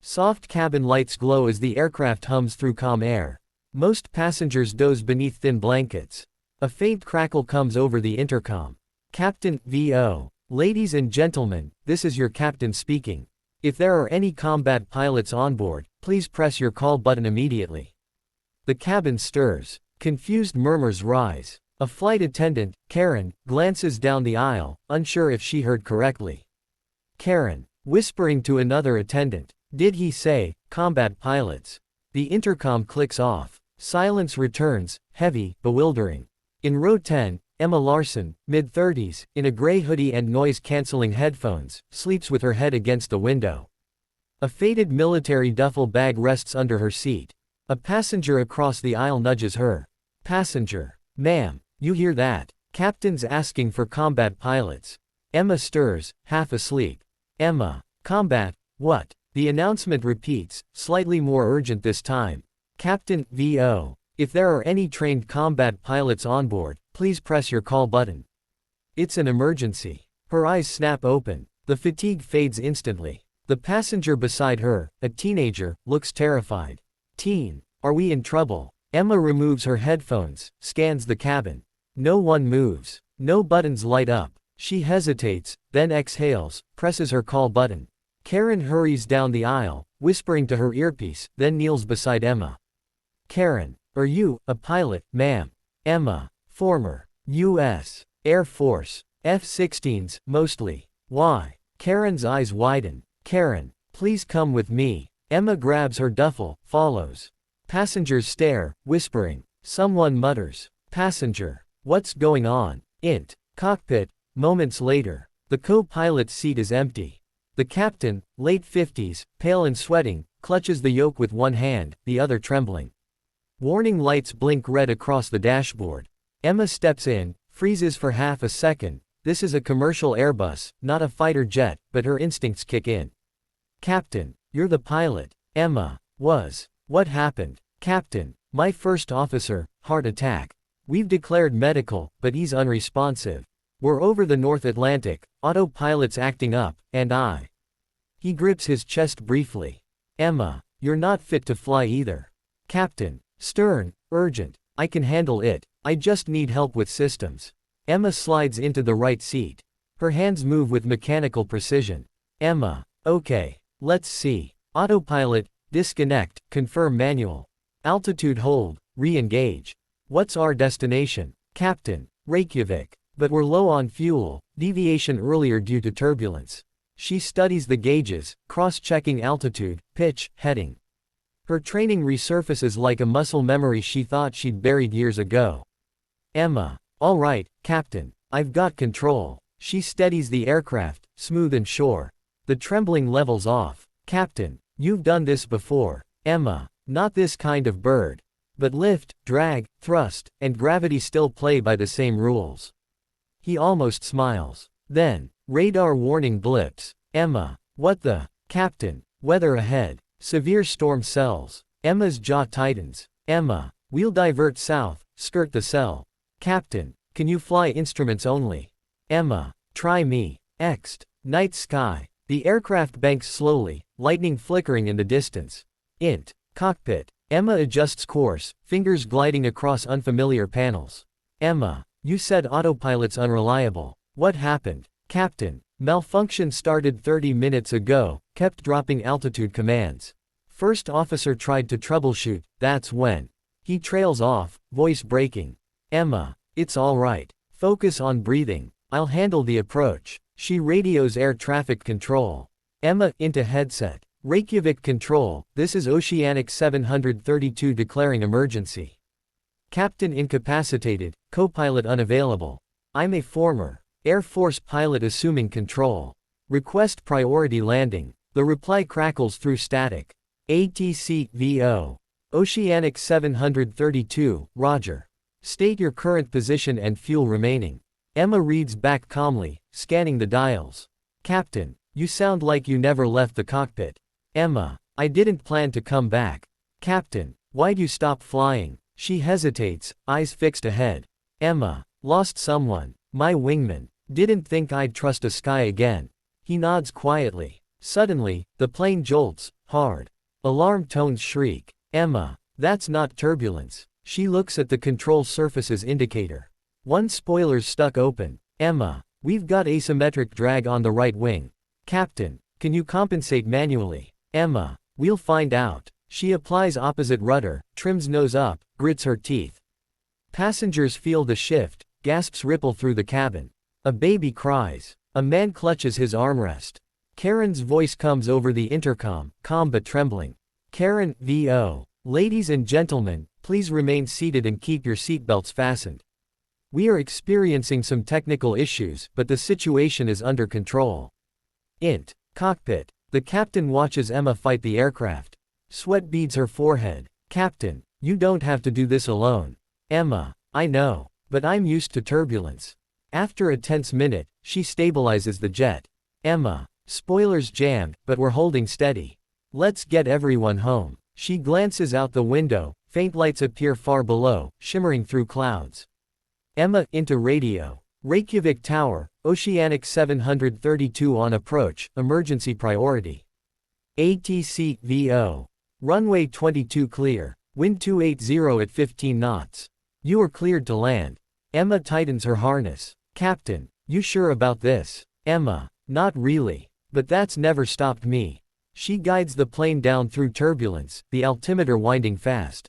Soft cabin lights glow as the aircraft hums through calm air. Most passengers doze beneath thin blankets. A faint crackle comes over the intercom. Captain VO. Ladies and gentlemen, this is your captain speaking. If there are any combat pilots on board, please press your call button immediately. The cabin stirs. Confused murmurs rise. A flight attendant, Karen, glances down the aisle, unsure if she heard correctly. Karen, whispering to another attendant, did he say, combat pilots? The intercom clicks off. Silence returns, heavy, bewildering. In row 10, Emma Larson, mid-30s, in a gray hoodie and noise-canceling headphones, sleeps with her head against the window. A faded military duffel bag rests under her seat. A passenger across the aisle nudges her. Passenger. Ma'am, you hear that? Captain's asking for combat pilots. Emma stirs, half asleep. Emma. Combat, what? The announcement repeats, slightly more urgent this time. Captain VO. If there are any trained combat pilots on board, please press your call button. It's an emergency. Her eyes snap open. The fatigue fades instantly. The passenger beside her, a teenager, looks terrified. Teen. Are we in trouble? Emma removes her headphones, scans the cabin. No one moves. No buttons light up. She hesitates, then exhales, presses her call button. Karen hurries down the aisle, whispering to her earpiece, then kneels beside Emma. Karen. Are you a pilot, ma'am? Emma. Former. U.S. Air Force. F-16s, mostly. Why? Karen's eyes widen. Karen. Please come with me. Emma grabs her duffel, follows. Passengers stare, whispering. Someone mutters. Passenger. What's going on? Int. Cockpit. Moments later. The co-pilot's seat is empty. The captain, late 50s, pale and sweating, clutches the yoke with one hand, the other trembling. Warning lights blink red across the dashboard. Emma steps in, freezes for half a second. This is a commercial Airbus, not a fighter jet, but her instincts kick in. Captain, you're the pilot. Emma. Was. What happened? Captain. My first officer, heart attack. We've declared medical, but he's unresponsive. We're over the North Atlantic, autopilot's acting up, and I. He grips his chest briefly. Emma. You're not fit to fly either. Captain. Stern, urgent. I can handle it. I just need help with systems. Emma slides into the right seat. Her hands move with mechanical precision. Emma. Okay. Let's see. Autopilot, disconnect, confirm manual. Altitude hold, re-engage. What's our destination? Captain. Reykjavik. But we're low on fuel, deviation earlier due to turbulence. She studies the gauges, cross-checking altitude, pitch, heading. Her training resurfaces like a muscle memory she thought she'd buried years ago. Emma. All right, Captain. I've got control. She steadies the aircraft, smooth and sure. The trembling levels off. Captain. You've done this before. Emma. Not this kind of bird. But lift, drag, thrust, and gravity still play by the same rules. He almost smiles. Then, radar warning blips. Emma. What the? Captain. Weather ahead. Severe storm cells. Emma's jaw tightens. Emma. We'll divert south, skirt the cell. Captain. Can you fly instruments only? Emma. Try me. Ext. Night sky. The aircraft banks slowly, lightning flickering in the distance. Int. Cockpit. Emma adjusts course, fingers gliding across unfamiliar panels. Emma. You said autopilot's unreliable. What happened? Captain. Malfunction started 30 minutes ago, kept dropping altitude commands. First officer tried to troubleshoot, that's when. He trails off, voice breaking. Emma. It's all right. Focus on breathing. I'll handle the approach. She radios air traffic control. Emma, into headset. Reykjavik control, this is Oceanic 732 declaring emergency. Captain incapacitated, co-pilot unavailable. I'm a former Air Force pilot assuming control. Request priority landing. The reply crackles through static. ATC VO. Oceanic 732, Roger. State your current position and fuel remaining. Emma reads back calmly, scanning the dials. Captain, you sound like you never left the cockpit. Emma. I didn't plan to come back. Captain. Why'd you stop flying? She hesitates, eyes fixed ahead. Emma. Lost someone. My wingman. Didn't think I'd trust a sky again. He nods quietly. Suddenly, the plane jolts, hard. Alarm tones shriek. Emma. That's not turbulence. She looks at the control surface's indicator. One spoiler's stuck open. Emma. We've got asymmetric drag on the right wing. Captain. Can you compensate manually? Emma. We'll find out. She applies opposite rudder, trims nose up, grits her teeth. Passengers feel the shift, gasps ripple through the cabin. A baby cries. A man clutches his armrest. Karen's voice comes over the intercom, calm but trembling. Karen, VO. Ladies and gentlemen, please remain seated and keep your seatbelts fastened. We are experiencing some technical issues, but the situation is under control. Int. Cockpit. The captain watches Emma fight the aircraft. Sweat beads her forehead. Captain, you don't have to do this alone. Emma. I know, but I'm used to turbulence. After a tense minute, she stabilizes the jet. Emma. Spoilers jammed, but we're holding steady. Let's get everyone home. She glances out the window, faint lights appear far below, shimmering through clouds. Emma, into radio. Reykjavik Tower, Oceanic 732 on approach, emergency priority. ATC, VO. Runway 22 clear. Wind 280 at 15 knots. You are cleared to land. Emma tightens her harness. Captain, you sure about this? Emma. Not really. But that's never stopped me. She guides the plane down through turbulence, the altimeter winding fast.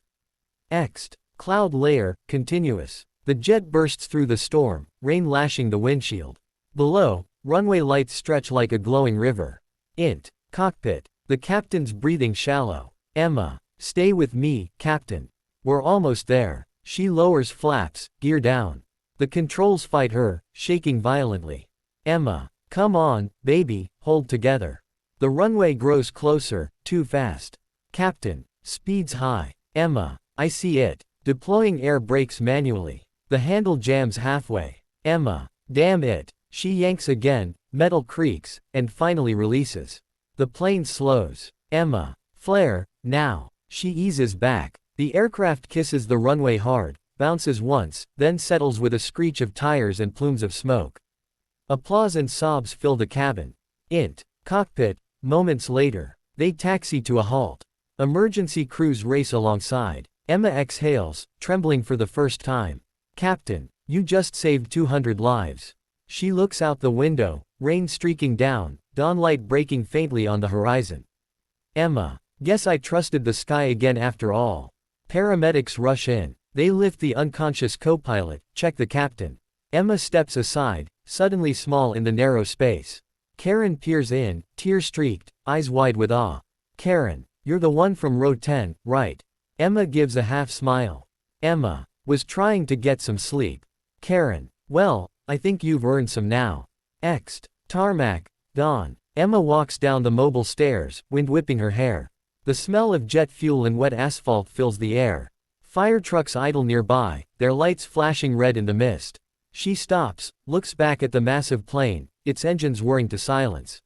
Ext. Cloud layer, continuous. The jet bursts through the storm, rain lashing the windshield. Below, runway lights stretch like a glowing river. Int. Cockpit. The captain's breathing shallow. Emma. Stay with me, Captain. We're almost there. She lowers flaps, gear down. The controls fight her, shaking violently. Emma. Come on, baby, hold together. The runway grows closer, too fast. Captain. Speeds high. Emma. I see it. Deploying air brakes manually. The handle jams halfway. Emma. Damn it. She yanks again, metal creaks, and finally releases. The plane slows. Emma. Flare, now. She eases back. The aircraft kisses the runway hard, bounces once, then settles with a screech of tires and plumes of smoke. Applause and sobs fill the cabin. Int. Cockpit. Moments later. They taxi to a halt. Emergency crews race alongside. Emma exhales, trembling for the first time. Captain, you just saved 200 lives. She looks out the window, rain streaking down, dawnlight breaking faintly on the horizon. Emma. Guess I trusted the sky again after all. Paramedics rush in. They lift the unconscious co-pilot, check the captain. Emma steps aside, suddenly small in the narrow space. Karen peers in, tear-streaked, eyes wide with awe. Karen. You're the one from row 10, right? Emma gives a half smile. Emma. Was trying to get some sleep. Karen. Well, I think you've earned some now. Ext. Tarmac. Dawn. Emma walks down the mobile stairs, wind whipping her hair. The smell of jet fuel and wet asphalt fills the air. Fire trucks idle nearby, their lights flashing red in the mist. She stops, looks back at the massive plane, its engines whirring to silence.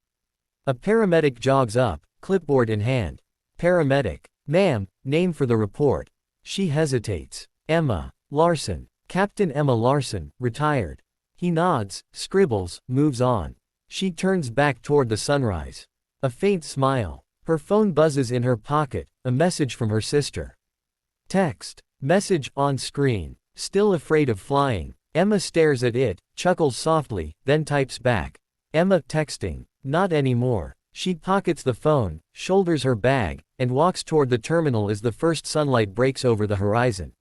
A paramedic jogs up, clipboard in hand. Paramedic. Ma'am, name for the report. She hesitates. Emma Larson. Captain Emma Larson, retired. He nods, scribbles, moves on. She turns back toward the sunrise. A faint smile. Her phone buzzes in her pocket, a message from her sister. Text. Message on screen. Still afraid of flying. Emma stares at it, chuckles softly, then types back. Emma texting. Not anymore. She pockets the phone, shoulders her bag, and walks toward the terminal as the first sunlight breaks over the horizon.